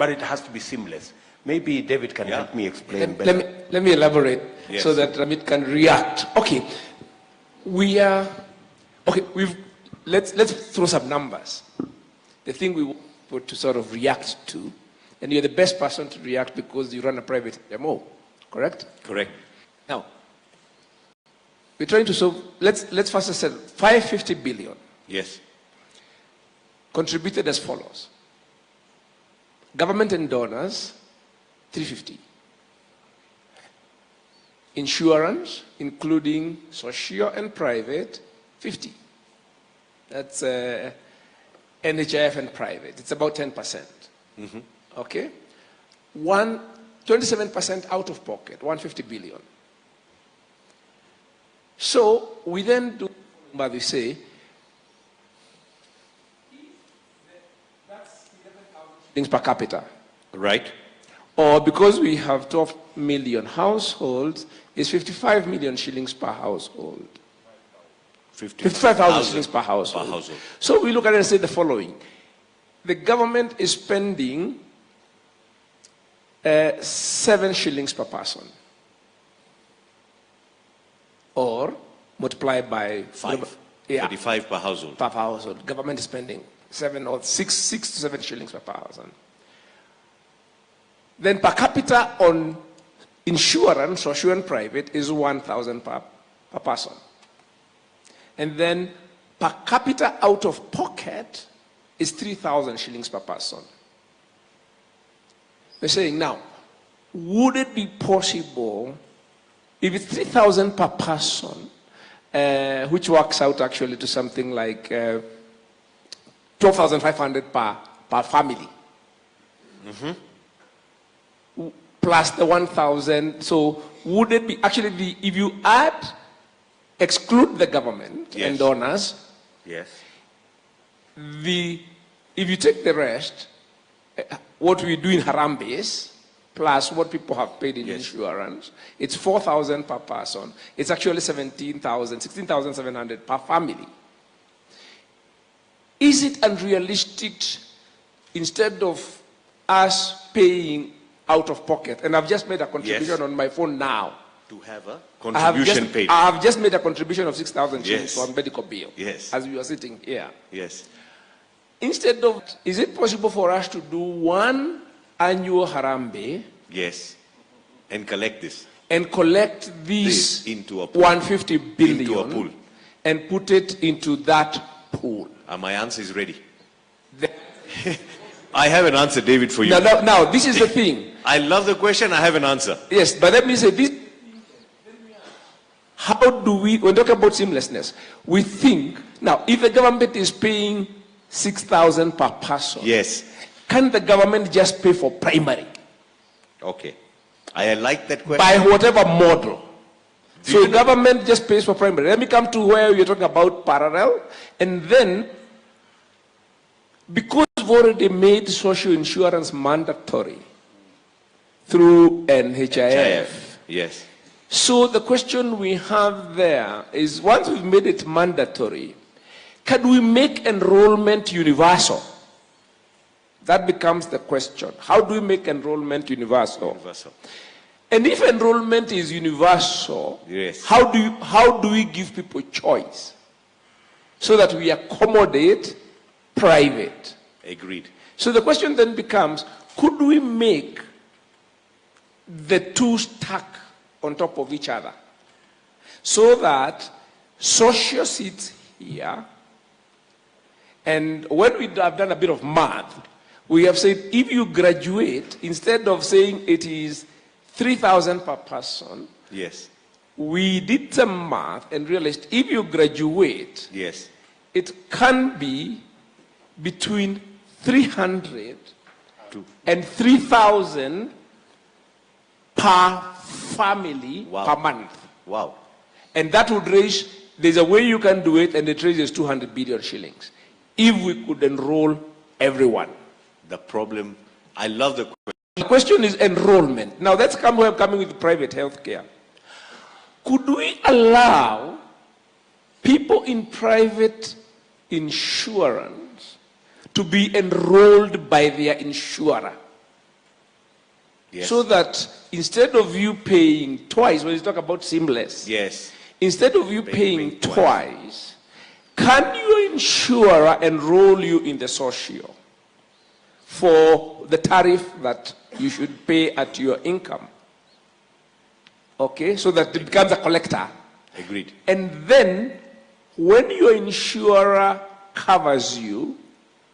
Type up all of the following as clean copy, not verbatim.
but it has to be seamless. Maybe David can help me explain better. Let me elaborate Yes. so that Ramit can react. Okay, let's throw some numbers. The thing we want to sort of react to, and you're the best person to react because you run a private MO, correct? Correct. Now, we're trying to solve, let's first say 550 billion. Yes. Contributed as follows. Government and donors, 350. Insurance, including social and private, 50. That's NHIF and private. It's about 10%. Mm-hmm. Okay? 27% out of pocket, 150 billion. So we then do, but we say, that's 11,000 shillings per capita. Right. Or because we have 12 million households, it's 55 million shillings per household. 55,000 shillings per household. So we look at it and say the following. The government is spending 7 shillings per person. Or multiply by 5. Yeah. 35 per household. Per household. Government is spending 6 to 7 shillings per person. Then per capita on insurance, social and private, is 1,000 per person. And then per capita out of pocket is 3,000 shillings per person. We're saying now, would it be possible, if it's 3,000 per person, which works out actually to something like 12,500 per family, plus the 1,000, so would it be, actually, if you exclude the government and donors, if you take the rest, what we do in Harambes, plus what people have paid in insurance, it's 4,000 per person. It's actually 16,700 per family. Is it unrealistic, instead of us paying out of pocket, and I've just made a contribution on my phone now, to have a contribution paid? I have just made a contribution of 6,000 shillings for a medical bill, as we are sitting here. Yes. Instead of, is it possible for us to do one annual Harambe? Yes. And collect this. And collect this into a pool. 150 billion into a pool. And put it into that pool. My answer is ready. I have an answer, David, for you. Now, this is the thing. I love the question. I have an answer. Yes, but let me say this. How do we, when we talk about seamlessness, we think, now, if the government is paying 6,000 per person, can the government just pay for primary? Okay. I like that question. By whatever model. So the government just pays for primary. Let me come to where you're talking about parallel. And then, because we've already made social insurance mandatory through NHIF. Yes. So the question we have there is, once we've made it mandatory, can we make enrollment universal? That becomes the question. How do we make enrollment universal? And if enrollment is universal, how do we give people choice so that we accommodate private? Agreed. So the question then becomes, could we make the two stack on top of each other so that social sits here, and when we have done a bit of math, we have said if you graduate, instead of saying it is 3,000 per person, we did some math and realized if you graduate, it can be between 300 and 3,000 per family per month. Wow. And that would raise, there's a way you can do it, and it raises 200 billion shillings. If we could enroll everyone. The problem, I love the question. The question is enrollment. Now that's where I'm coming with private healthcare. Could we allow people in private insurance to be enrolled by their insurer? Yes. So that instead of you paying twice, when you talk about seamless, Yes. instead of you Paying paying twice, can your insurer enroll you in the social for the tariff that you should pay at your income? Okay, so that it becomes a collector. Agreed. And then, when your insurer covers you,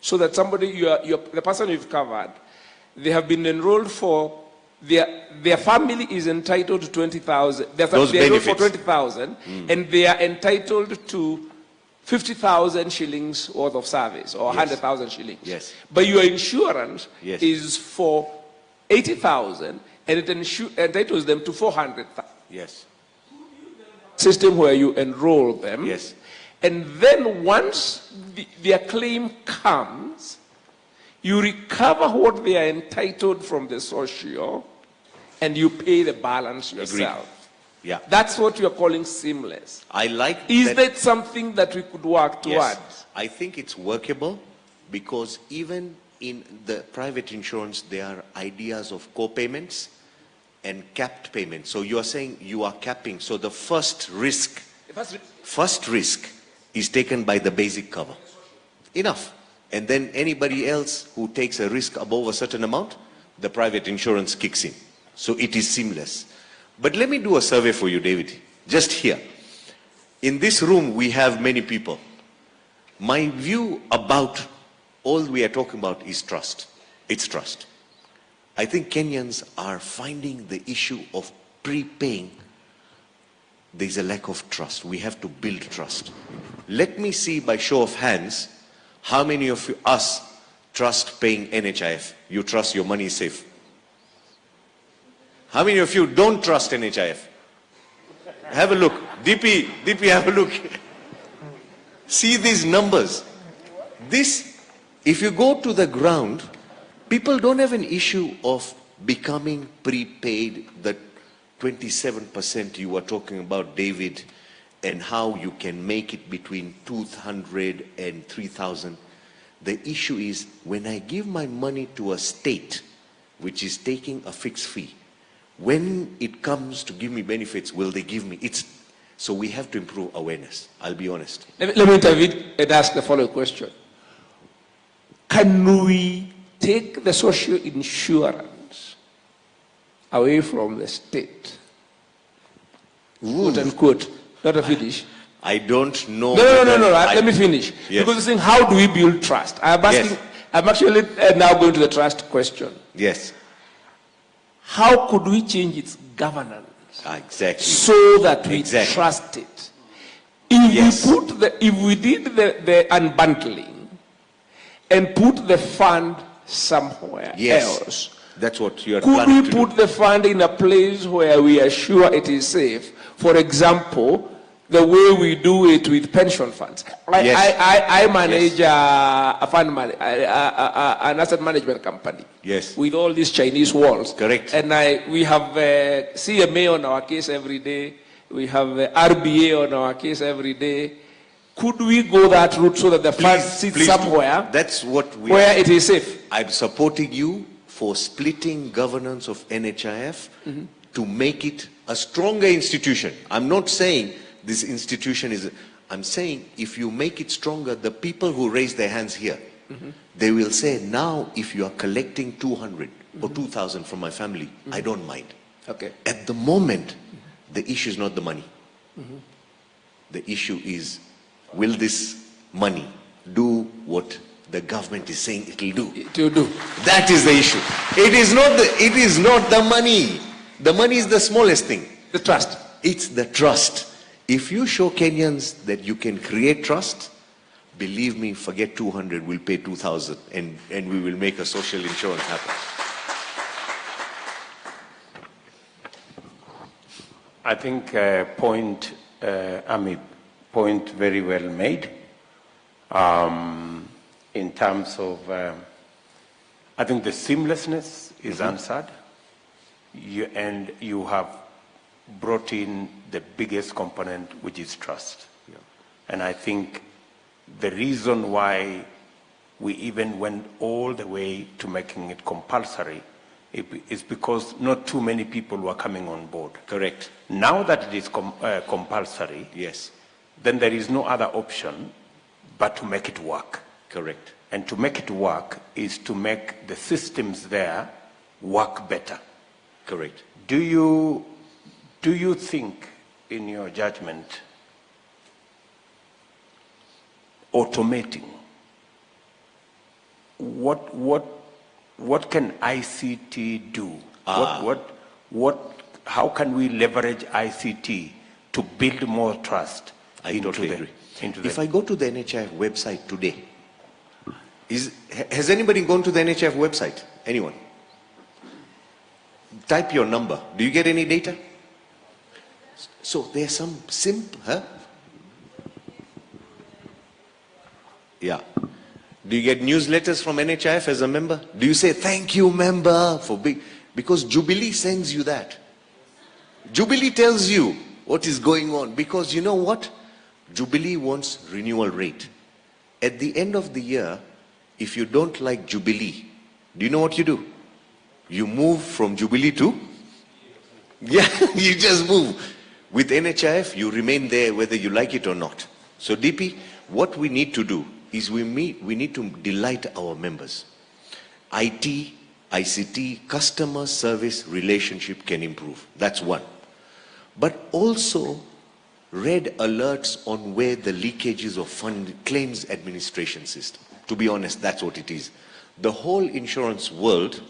so that somebody, the person you've covered, they have been enrolled for, their family is entitled to 20,000. They're enrolled for 20,000, and they are entitled to 50,000 shillings worth of service, or 100,000 shillings. Yes. But your insurance Yes. is for 80,000, and it entitles them to 400,000. Yes. System where you enroll them. Yes. And then once their claim comes, you recover what they are entitled from the social, and you pay the balance yourself. Agreed. Yeah. That's what you're calling seamless. I like Is that something that we could work towards? Yes. I think it's workable, because even in the private insurance, there are ideas of co-payments and capped payments. So you are saying you are capping. So the first risk is taken by the basic cover. Enough. And then anybody else who takes a risk above a certain amount, the private insurance kicks in. So it is seamless. But let me do a survey for you, David. Just here. In this room, we have many people. My view about all we are talking about is trust. It's trust. I think Kenyans are finding the issue of prepaying. There's a lack of trust. We have to build trust. Let me see by show of hands, how many of us trust paying NHIF? You trust your money is safe. How many of you don't trust NHIF? Have a look. DP, have a look. See these numbers. This, if you go to the ground, people don't have an issue of becoming prepaid, the 27% you were talking about, David, and how you can make it between 200 and 3,000. The issue is, when I give my money to a state, which is taking a fixed fee, when it comes to give me benefits, will they give me? So we have to improve awareness. I'll be honest. Let me intervene and ask the following question. Can we take the social insurance away from the state? Quote unquote. Not a finish. I don't know. No. Let me finish. Yes. Because you're saying, how do we build trust? I'm asking. Yes. I'm actually now going to the trust question. Yes. How could we change its governance? Exactly. So that we trust it. If we did the unbundling and put the fund somewhere else, that's what you are could planning we to put the fund in a place where we are sure it is safe? For example, the way we do it with pension funds. I manage a fund an asset management company. Yes. With all these Chinese walls. Correct. And we have CMA on our case every day. We have RBA on our case every day. Could we go that route so that the fund sits somewhere? That's what where it is safe. I'm supporting you for splitting governance of NHIF to make it a stronger institution. I'm not saying this institution is, I'm saying if you make it stronger, the people who raise their hands here, they will say, now if you are collecting 200 or 2,000 from my family, I don't mind. Okay. At the moment, the issue is not the money. The issue is, will this money do what the government is saying it will do? It will do. That is the issue. It is not the money. The money is the smallest thing. The trust. It's the trust. If you show Kenyans that you can create trust, believe me, forget 200, we'll pay 2,000 and we will make a social insurance happen. I think point very well made. In terms of, I think the seamlessness is answered. And you have brought in the biggest component, which is trust. Yeah. And I think the reason why we even went all the way to making it compulsory is because not too many people were coming on board. Correct. Now that it is compulsory, Yes. then there is no other option but to make it work. Correct. And to make it work is to make the systems there work better. Correct. Do you think, in your judgment, automating, what can ICT do? How can we leverage ICT to build more trust If I go to the NHIF website today, has anybody gone to the NHIF website? Anyone? Type your number. Do you get any data? So there's some simple, huh? Yeah. Do you get newsletters from NHIF as a member? Do you say, thank you, member, for being, because Jubilee sends you that. Jubilee tells you what is going on, because you know what? Jubilee wants renewal rate. At the end of the year, if you don't like Jubilee, do you know what you do? You move from Jubilee to? Yeah, you just move. With NHIF, you remain there whether you like it or not. So DP, what we need to do is we need to delight our members. IT, ICT, customer service relationship can improve. That's one. But also red alerts on where the leakages of fund claims administration system. To be honest, that's what it is. The whole insurance world,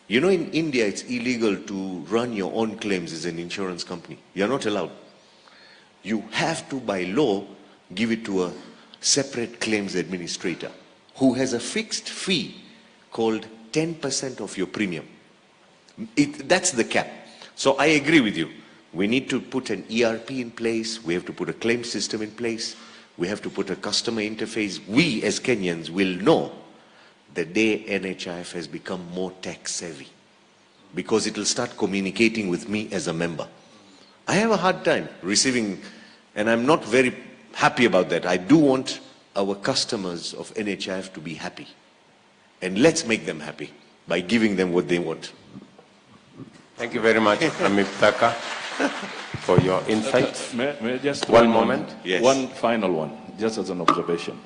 you know, in India, it's illegal to run your own claims as an insurance company. You're not allowed. You have to, by law, give it to a separate claims administrator who has a fixed fee called 10% of your premium. That's the cap. So I agree with you. We need to put an ERP in place. We have to put a claim system in place. We have to put a customer interface. We as Kenyans will know the day NHIF has become more tech savvy, because it will start communicating with me as a member. I have a hard time receiving, and I'm not very happy about that. I do want our customers of NHIF to be happy. And let's make them happy by giving them what they want. Thank you very much, Amir Taka, for your insights. May I just one moment? Yes. One final one, just as an observation.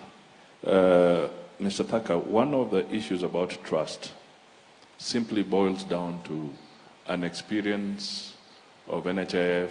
Mr. Taka, one of the issues about trust simply boils down to an experience of NHIF